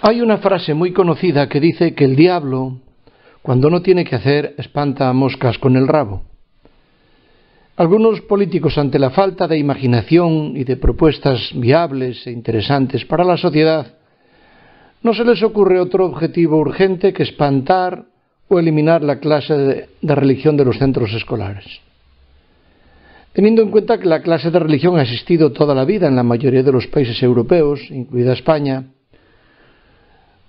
Hay una frase muy conocida que dice que el diablo, cuando no tiene que hacer, espanta moscas con el rabo. Algunos políticos, ante la falta de imaginación y de propuestas viables e interesantes para la sociedad, no se les ocurre otro objetivo urgente que espantar o eliminar la clase de religión de los centros escolares. Teniendo en cuenta que la clase de religión ha existido toda la vida en la mayoría de los países europeos, incluida España,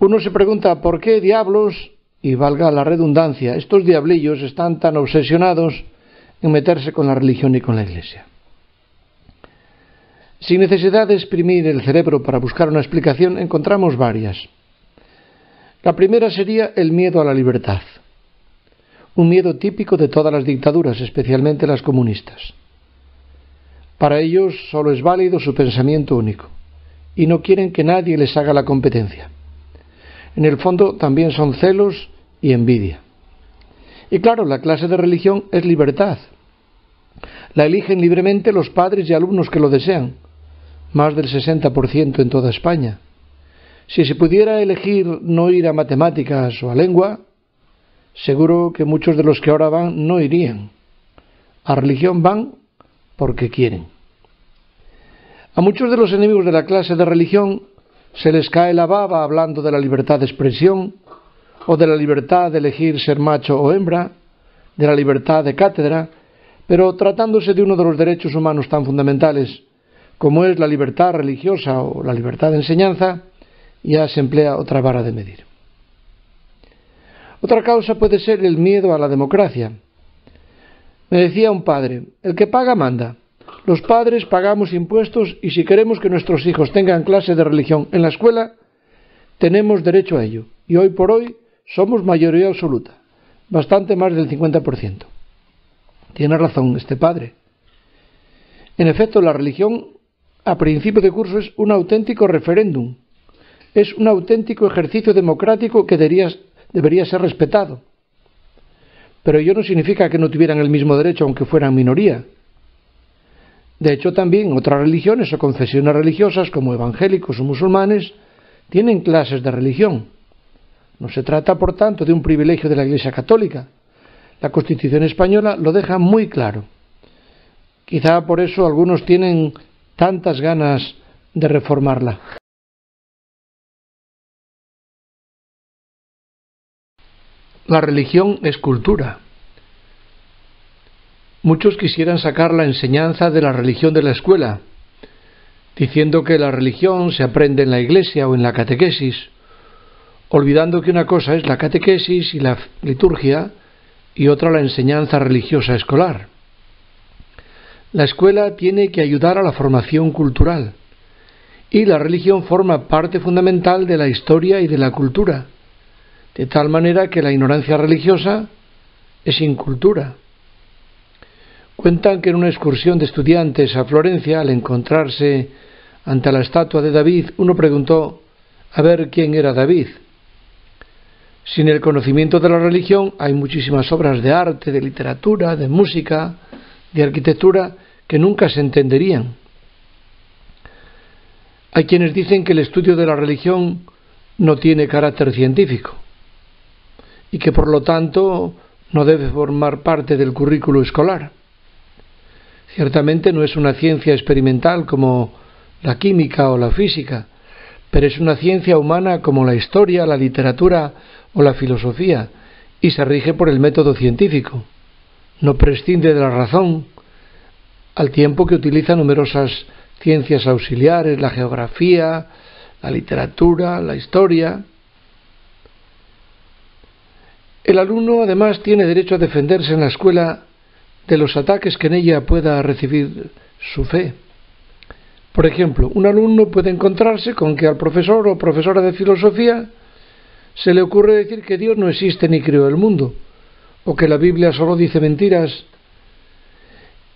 uno se pregunta por qué diablos, y valga la redundancia, estos diablillos están tan obsesionados en meterse con la religión y con la Iglesia. Sin necesidad de exprimir el cerebro para buscar una explicación, encontramos varias. La primera sería el miedo a la libertad, un miedo típico de todas las dictaduras, especialmente las comunistas. Para ellos solo es válido su pensamiento único, y no quieren que nadie les haga la competencia. En el fondo también son celos y envidia. Y claro, la clase de religión es libertad. La eligen libremente los padres y alumnos que lo desean, más del 60% en toda España. Si se pudiera elegir no ir a matemáticas o a lengua, seguro que muchos de los que ahora van no irían. A religión van porque quieren. A muchos de los enemigos de la clase de religión se les cae la baba hablando de la libertad de expresión, o de la libertad de elegir ser macho o hembra, de la libertad de cátedra, pero tratándose de uno de los derechos humanos tan fundamentales como es la libertad religiosa o la libertad de enseñanza, ya se emplea otra vara de medir. Otra causa puede ser el miedo a la democracia. Me decía un padre, el que paga manda. Los padres pagamos impuestos y si queremos que nuestros hijos tengan clase de religión en la escuela, tenemos derecho a ello. Y hoy por hoy somos mayoría absoluta, bastante más del 50%. Tiene razón este padre. En efecto, la religión a principio de curso es un auténtico referéndum, es un auténtico ejercicio democrático que debería ser respetado. Pero ello no significa que no tuvieran el mismo derecho aunque fueran minoría. De hecho, también otras religiones o confesiones religiosas, como evangélicos o musulmanes, tienen clases de religión. No se trata, por tanto, de un privilegio de la Iglesia Católica. La Constitución española lo deja muy claro. Quizá por eso algunos tienen tantas ganas de reformarla. La religión es cultura. Muchos quisieran sacar la enseñanza de la religión de la escuela, diciendo que la religión se aprende en la iglesia o en la catequesis, olvidando que una cosa es la catequesis y la liturgia y otra la enseñanza religiosa escolar. La escuela tiene que ayudar a la formación cultural y la religión forma parte fundamental de la historia y de la cultura, de tal manera que la ignorancia religiosa es incultura. Cuentan que en una excursión de estudiantes a Florencia, al encontrarse ante la estatua de David, uno preguntó a ver quién era David. Sin el conocimiento de la religión hay muchísimas obras de arte, de literatura, de música, de arquitectura que nunca se entenderían. Hay quienes dicen que el estudio de la religión no tiene carácter científico y que por lo tanto no debe formar parte del currículo escolar. Ciertamente no es una ciencia experimental como la química o la física, pero es una ciencia humana como la historia, la literatura o la filosofía, y se rige por el método científico. No prescinde de la razón, al tiempo que utiliza numerosas ciencias auxiliares, la geografía, la literatura, la historia. El alumno además tiene derecho a defenderse en la escuela de los ataques que en ella pueda recibir su fe. Por ejemplo, un alumno puede encontrarse con que al profesor o profesora de filosofía se le ocurre decir que Dios no existe ni creó el mundo, o que la Biblia solo dice mentiras,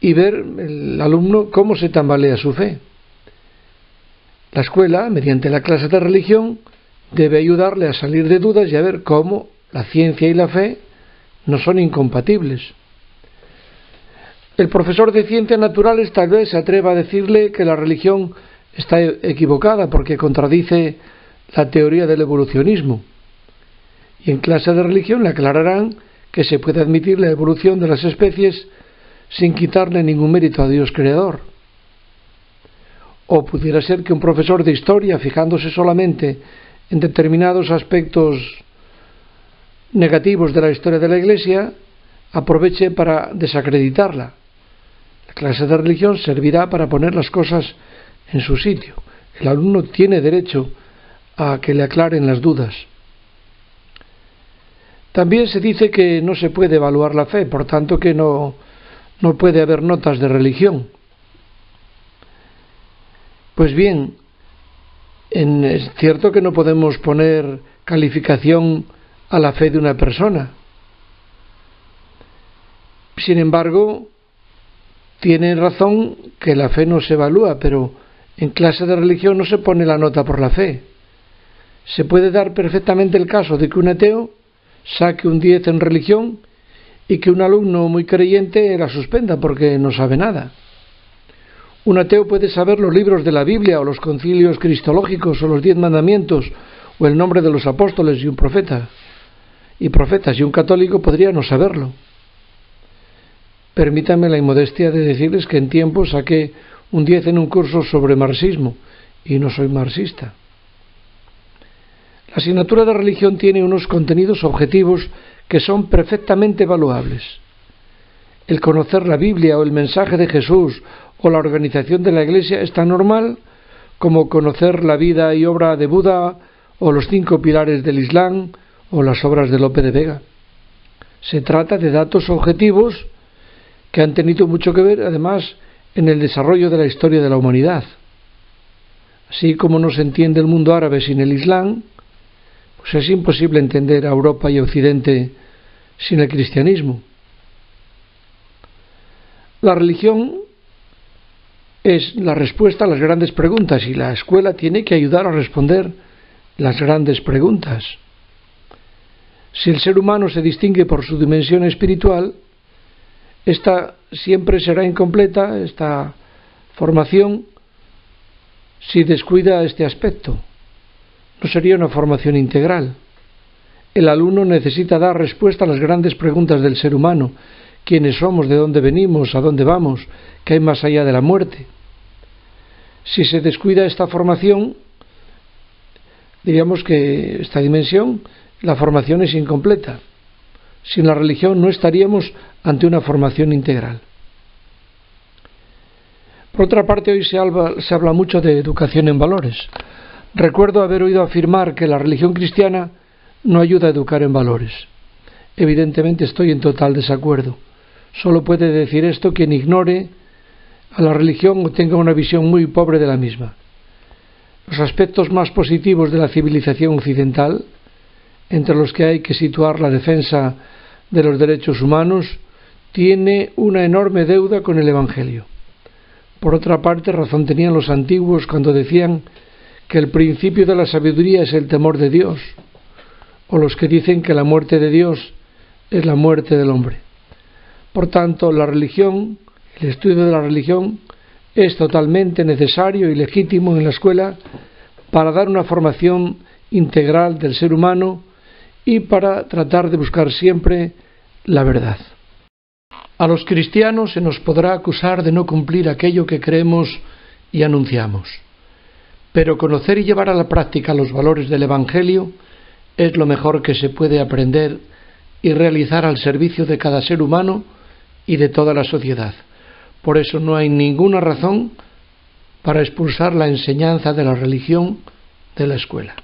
y ver el alumno cómo se tambalea su fe. La escuela, mediante la clase de religión, debe ayudarle a salir de dudas y a ver cómo la ciencia y la fe no son incompatibles. El profesor de ciencias naturales tal vez se atreva a decirle que la religión está equivocada porque contradice la teoría del evolucionismo, y en clase de religión le aclararán que se puede admitir la evolución de las especies sin quitarle ningún mérito a Dios creador. O pudiera ser que un profesor de historia, fijándose solamente en determinados aspectos negativos de la historia de la Iglesia, aproveche para desacreditarla. La clase de religión servirá para poner las cosas en su sitio. El alumno tiene derecho a que le aclaren las dudas. También se dice que no se puede evaluar la fe, por tanto que no puede haber notas de religión. Pues bien, es cierto que no podemos poner calificación a la fe de una persona. Sin embargo, tienen razón que la fe no se evalúa, pero en clase de religión no se pone la nota por la fe. Se puede dar perfectamente el caso de que un ateo saque un 10 en religión y que un alumno muy creyente la suspenda porque no sabe nada. Un ateo puede saber los libros de la Biblia o los concilios cristológicos o los 10 mandamientos o el nombre de los apóstoles y profetas, y un católico podría no saberlo. Permítanme la inmodestia de decirles que en tiempo saqué un 10 en un curso sobre marxismo y no soy marxista. La asignatura de religión tiene unos contenidos objetivos que son perfectamente evaluables. El conocer la Biblia o el mensaje de Jesús o la organización de la Iglesia es tan normal como conocer la vida y obra de Buda o los 5 pilares del Islam o las obras de Lope de Vega. Se trata de datos objetivos que han tenido mucho que ver, además, en el desarrollo de la historia de la humanidad. Así como no se entiende el mundo árabe sin el Islam, pues es imposible entender a Europa y a Occidente sin el cristianismo. La religión es la respuesta a las grandes preguntas y la escuela tiene que ayudar a responder las grandes preguntas. Si el ser humano se distingue por su dimensión espiritual, esta siempre será incompleta, esta formación, si descuida este aspecto. No sería una formación integral. El alumno necesita dar respuesta a las grandes preguntas del ser humano: quiénes somos, de dónde venimos, a dónde vamos, qué hay más allá de la muerte. Si se descuida esta formación, diríamos que esta dimensión, la formación es incompleta. Sin la religión no estaríamos ante una formación integral. Por otra parte, hoy se habla mucho de educación en valores. Recuerdo haber oído afirmar que la religión cristiana no ayuda a educar en valores. Evidentemente estoy en total desacuerdo. Solo puede decir esto quien ignore a la religión o tenga una visión muy pobre de la misma. Los aspectos más positivos de la civilización occidental, entre los que hay que situar la defensa de los derechos humanos, tiene una enorme deuda con el Evangelio. Por otra parte, razón tenían los antiguos cuando decían que el principio de la sabiduría es el temor de Dios, o los que dicen que la muerte de Dios es la muerte del hombre. Por tanto, la religión, el estudio de la religión, es totalmente necesario y legítimo en la escuela para dar una formación integral del ser humano y para tratar de buscar siempre la verdad. A los cristianos se nos podrá acusar de no cumplir aquello que creemos y anunciamos, pero conocer y llevar a la práctica los valores del Evangelio es lo mejor que se puede aprender y realizar al servicio de cada ser humano y de toda la sociedad. Por eso no hay ninguna razón para expulsar la enseñanza de la religión de la escuela.